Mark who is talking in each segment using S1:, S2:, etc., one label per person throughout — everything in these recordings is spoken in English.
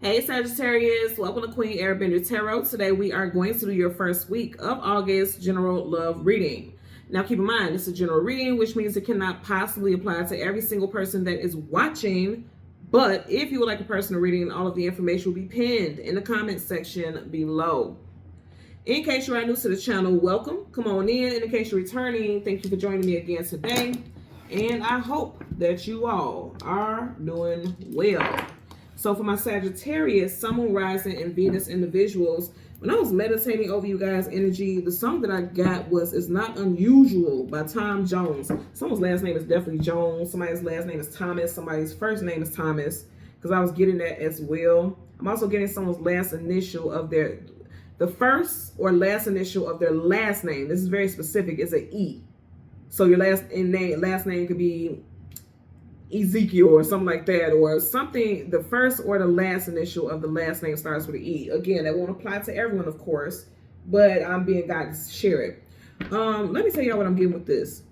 S1: Hey Sagittarius, welcome to Queen Airbender Tarot. Today we are going to do your first week of August general love reading. Now keep in mind, this is a general reading, which means it cannot possibly apply to every single person that is watching. But if you would like a personal reading, all of the information will be pinned in the comment section below. In case you are new to the channel, welcome. Come on in. And in case you're returning, thank you for joining me again today. And I hope that you all are doing well. So for my Sagittarius, Sun, Moon, Rising, and Venus individuals, when I was meditating over you guys' energy, the song that I got was It's Not Unusual by Tom Jones. Someone's last name is definitely Jones. Somebody's last name is Thomas. Somebody's first name is Thomas, because I was getting that as well. I'm also getting someone's last initial of the first or last initial of their last name. This is very specific. It's an E. So your last name could be Ezekiel or something like that, or something. The first or the last initial of the last name starts with an E. Again, that won't apply to everyone, of course, but I'm being guided to share it. Let me tell y'all what I'm getting with this.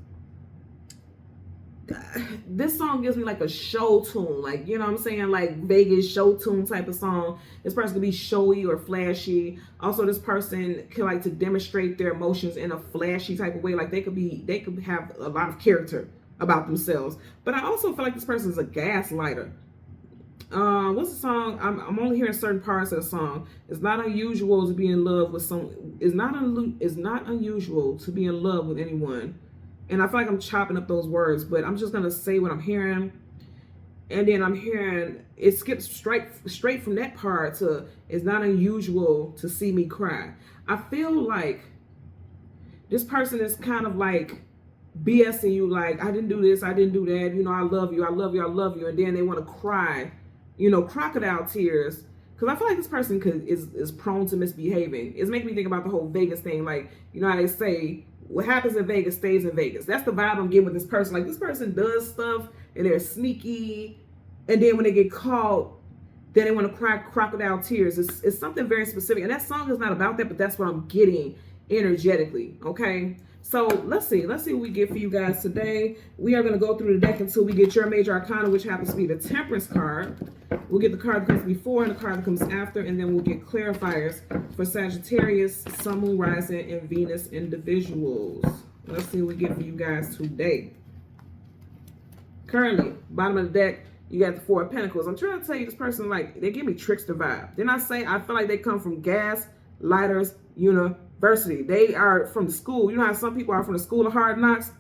S1: This song gives me like a show tune, like, you know what I'm saying, like Vegas show tune type of song. This person could be showy or flashy. Also, this person can like to demonstrate their emotions in a flashy type of way. Like they could have a lot of character about themselves. But I also feel like this person is a gaslighter. What's the song? I'm only hearing certain parts of the song. It's not unusual to be in love with someone. It's not unusual to be in love with anyone. And I feel like I'm chopping up those words, but I'm just gonna say what I'm hearing. And then I'm hearing it skips straight from that part to it's not unusual to see me cry. I feel like this person is kind of like BSing you, like, I didn't do this, I didn't do that, you know, I love you, I love you, I love you, and then they want to cry, you know, crocodile tears, because I feel like this person is prone to misbehaving. It's making me think about the whole Vegas thing, like, you know how they say, what happens in Vegas stays in Vegas. That's the vibe I'm getting with this person. Like, this person does stuff, and they're sneaky, and then when they get caught, then they want to cry crocodile tears. It's something very specific, and that song is not about that, but that's what I'm getting energetically, okay? So let's see what we get for you guys today. We are going to go through the deck until we get your major arcana, which happens to be the Temperance card. We'll get the card that comes before and the card that comes after, and then we'll get clarifiers for Sagittarius, Sun, Moon, Rising, and Venus individuals. Let's see what we get for you guys today. Currently, bottom of the deck, you got the Four of Pentacles. I'm trying to tell you, this person, like, they give me trickster vibe. Then I feel like they come from Gaslighters University. They are from the school. You know how some people are from the school of hard knocks?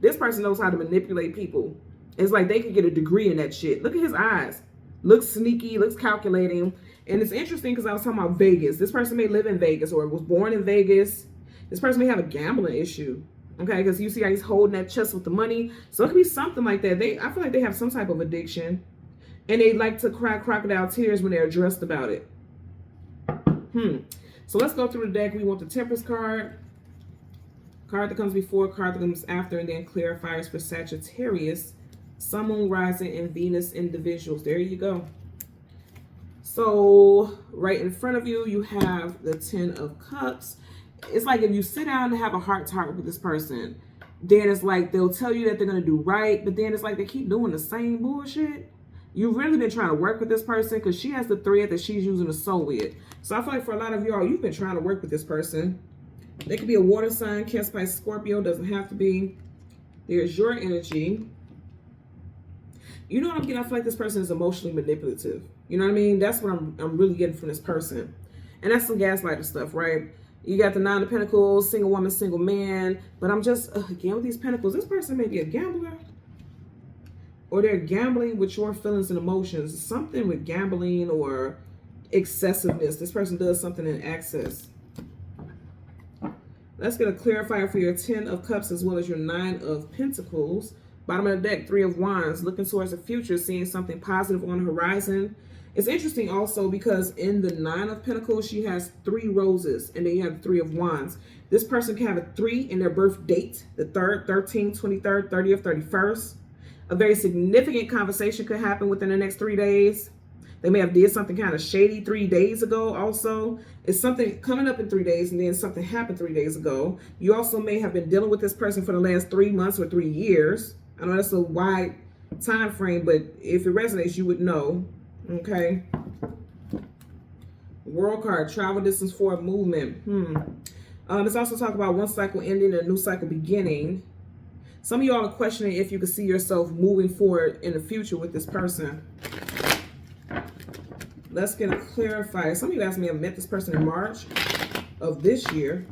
S1: This person knows how to manipulate people. It's like they could get a degree in that shit. Look at his eyes. Looks sneaky, looks calculating. And it's interesting because I was talking about Vegas. This person may live in Vegas or was born in Vegas. This person may have a gambling issue. Okay, because you see how he's holding that chest with the money. So it could be something like that. I feel like they have some type of addiction. And they like to cry crocodile tears when they're addressed about it. So let's go through the deck. We want the Temperance card that comes before, card that comes after, and then clarifiers for Sagittarius, Sun, Moon, Rising, and Venus individuals. There you go. So right in front of you, you have the Ten of Cups. It's like if you sit down and have a heart-to-heart with this person, then it's like they'll tell you that they're going to do right, but then it's like they keep doing the same bullshit. You've really been trying to work with this person because she has the thread that she's using to sew with. So I feel like for a lot of y'all, you've been trying to work with this person. They could be a water sign, Cancer, Pisces, Scorpio. Doesn't have to be. There's your energy. You know what I'm getting? I feel like this person is emotionally manipulative. You know what I mean? That's what I'm really getting from this person. And that's some gaslighter stuff, right? You got the Nine of Pentacles, single woman, single man. But I'm just, again, with these Pentacles, this person may be a gambler. Or they're gambling with your feelings and emotions. Something with gambling or excessiveness. This person does something in excess. Let's get a clarifier for your Ten of Cups as well as your Nine of Pentacles. Bottom of the deck, Three of Wands. Looking towards the future, seeing something positive on the horizon. It's interesting also because in the Nine of Pentacles, she has 3 roses. And then you have 3 of Wands. This person can have a 3 in their birth date. The 3rd, 13th, 23rd, 30th, 31st. A very significant conversation could happen within the next 3 days. They may have did something kind of shady 3 days ago also. It's something coming up in 3 days and then something happened 3 days ago. You also may have been dealing with this person for the last 3 months or 3 years. I know that's a wide time frame, but if it resonates, you would know. Okay. World card, travel distance for movement. It's also talk about one cycle ending and a new cycle beginning. Some of y'all are questioning if you can see yourself moving forward in the future with this person. Let's get a clarifier. Some of you asked me, I met this person in March of this year.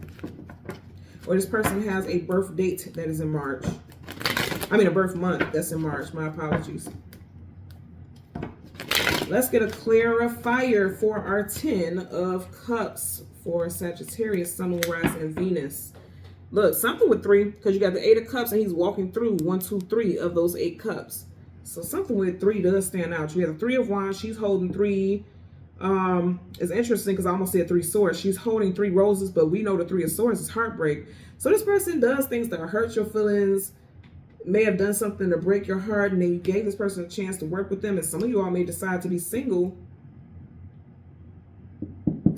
S1: Or this person has a birth date that is in March. I mean a birth month that's in March. My apologies. Let's get a clarifier for our 10 of Cups for Sagittarius, Sun, Moon, Rising, and Venus. Look, something with 3, because you got the 8 of Cups and he's walking through 1, 2, 3 of those 8 cups. So something with 3 does stand out. You have the 3 of Wands. She's holding 3. It's interesting because I almost said 3 swords. She's holding 3 roses, but we know the 3 of swords is heartbreak. So this person does things that hurt your feelings, may have done something to break your heart, and then you gave this person a chance to work with them, and some of you all may decide to be single.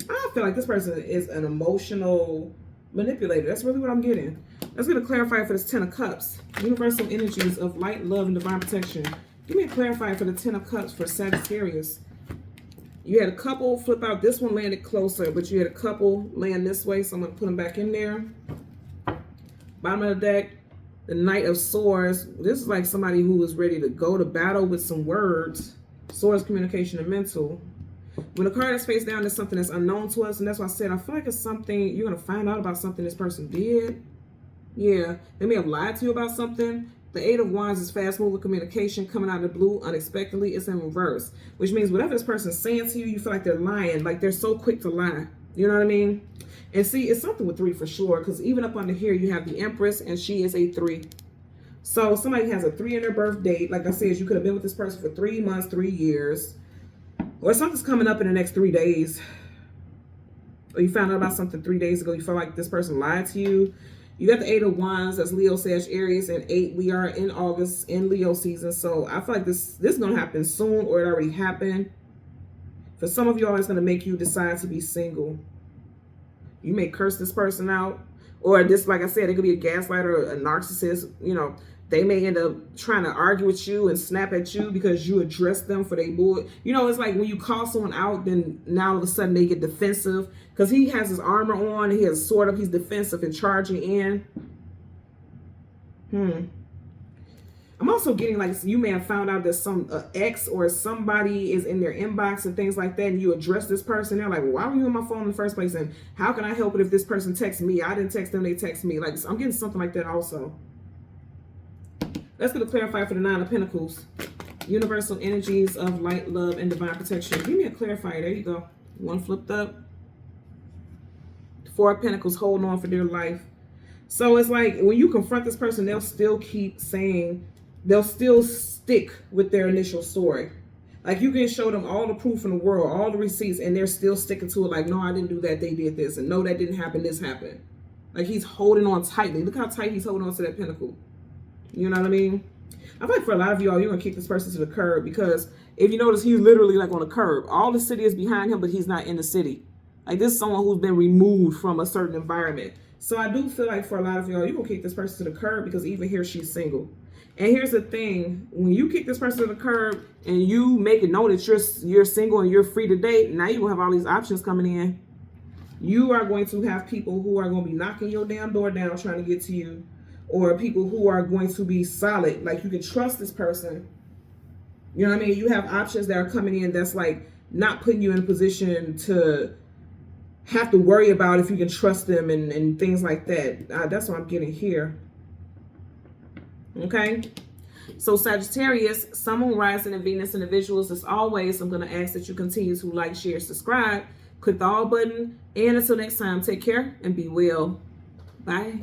S1: I feel like this person is an emotional manipulator. That's really what I'm getting. Let's get a clarifier for this 10 of Cups. Universal energies of light, love, and divine protection. Give me a clarifier for the 10 of Cups for Sagittarius. You had a couple flip out. This one landed closer, but you had a couple land this way, so I'm going to put them back in there. Bottom of the deck, the Knight of Swords. This is like somebody who is ready to go to battle with some words. Swords, communication, and mental. When the card is face down, it's something that's unknown to us, and that's why I said I feel like it's something you're going to find out about something this person did. Yeah, they may have lied to you about something. The 8 of Wands is fast moving communication coming out of the blue unexpectedly. It's in reverse, which means whatever this person's saying to you, you feel like they're lying, like they're so quick to lie. You know what I mean? And see, it's something with 3 for sure, because even up under here, you have the Empress, and she is a 3. So somebody has a 3 in their birth date. Like I said, you could have been with this person for 3 months, 3 years. Or something's coming up in the next 3 days. Or you found out about something 3 days ago. You feel like this person lied to you. You got the 8 of Wands. That's Leo, Sag, Aries, and 8. We are in August, in Leo season. So I feel like this is going to happen soon, or it already happened. For some of y'all, it's going to make you decide to be single. You may curse this person out. Or this, like I said, it could be a gaslighter or a narcissist. You know, they may end up trying to argue with you and snap at you because you addressed them for their bull. You know, it's like when you call someone out, then now all of a sudden they get defensive. Because he has his armor on, and he has sword up, he's defensive and charging in. I'm also getting like you may have found out that some ex or somebody is in their inbox and things like that, and you address this person. They're like, well, why were you on my phone in the first place? And how can I help it if this person texts me? I didn't text them, they text me. Like, I'm getting something like that also. Let's get a clarifier for the 9 of Pentacles. Universal energies of light, love, and divine protection. Give me a clarifier. There you go. One flipped up. 4 of Pentacles holding on for dear life. So it's like when you confront this person, they'll still keep saying, they'll still stick with their initial story. Like you can show them all the proof in the world, all the receipts, and they're still sticking to it. Like, no, I didn't do that. They did this. And no, that didn't happen. This happened. Like he's holding on tightly. Look how tight he's holding on to that pentacle. You know what I mean? I feel like for a lot of y'all, you're going to kick this person to the curb because if you notice, he's literally like on a curb. All the city is behind him, but he's not in the city. Like this is someone who's been removed from a certain environment. So I do feel like for a lot of y'all, you're going to kick this person to the curb because even here, she's single. And here's the thing. When you kick this person to the curb and you make it known that you're single and you're free to date, now you're going to have all these options coming in. You are going to have people who are going to be knocking your damn door down trying to get to you. Or people who are going to be solid. Like you can trust this person. You know what I mean? You have options that are coming in that's like not putting you in a position to have to worry about if you can trust them and things like that. That's what I'm getting here. Okay? So Sagittarius, Sun, Moon, Rising, and Venus individuals, as always, I'm going to ask that you continue to like, share, subscribe. Click the all button. And until next time, take care and be well. Bye.